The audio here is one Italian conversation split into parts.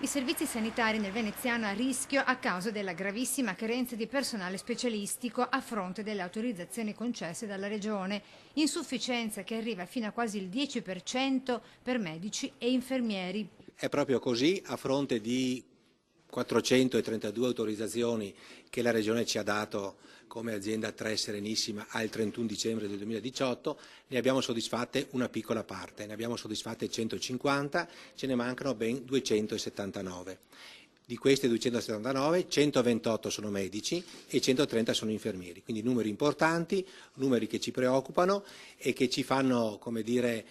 I servizi sanitari nel veneziano a rischio a causa della gravissima carenza di personale specialistico a fronte delle autorizzazioni concesse dalla Regione, insufficienza che arriva fino a quasi il 10% per medici e infermieri. È proprio così, a fronte di 432 autorizzazioni che la Regione ci ha dato come azienda 3 Serenissima al 31 dicembre del 2018, ne abbiamo soddisfatte una piccola parte, ne abbiamo soddisfatte 150, ce ne mancano ben 279. Di queste 279, 128 sono medici e 130 sono infermieri, quindi numeri importanti, numeri che ci preoccupano e che ci fanno, come dire,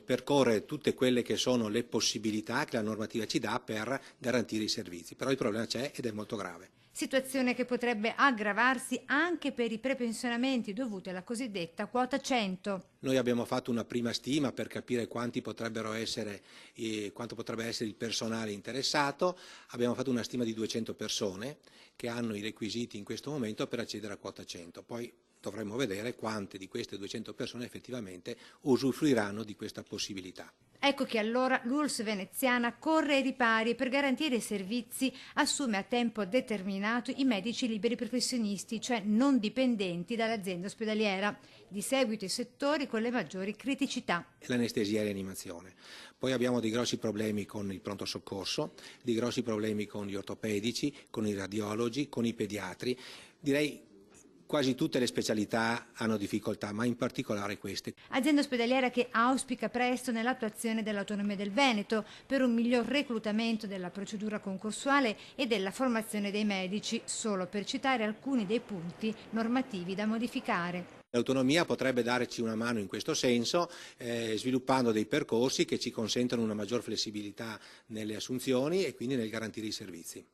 percorrere tutte quelle che sono le possibilità che la normativa ci dà per garantire i servizi. Però il problema c'è ed è molto grave. Situazione che potrebbe aggravarsi anche per i prepensionamenti dovuti alla cosiddetta quota 100. Noi abbiamo fatto una prima stima per capire quanto potrebbe essere il personale interessato, abbiamo fatto una stima di 200 persone che hanno i requisiti in questo momento per accedere a quota 100. Poi dovremo vedere quante di queste 200 persone effettivamente usufruiranno di questa possibilità. Ecco che allora l'ULSS veneziana corre ai ripari per garantire i servizi, assume a tempo determinato i medici liberi professionisti, cioè non dipendenti dall'azienda ospedaliera. Di seguito i settori con le maggiori criticità. L'anestesia e rianimazione. Poi abbiamo dei grossi problemi con il pronto soccorso, dei grossi problemi con gli ortopedici, con i radiologi, con i pediatri. Direi quasi tutte le specialità hanno difficoltà, ma in particolare queste. Azienda ospedaliera che auspica presto nell'attuazione dell'autonomia del Veneto per un miglior reclutamento della procedura concorsuale e della formazione dei medici, solo per citare alcuni dei punti normativi da modificare. L'autonomia potrebbe darci una mano in questo senso, sviluppando dei percorsi che ci consentono una maggior flessibilità nelle assunzioni e quindi nel garantire i servizi.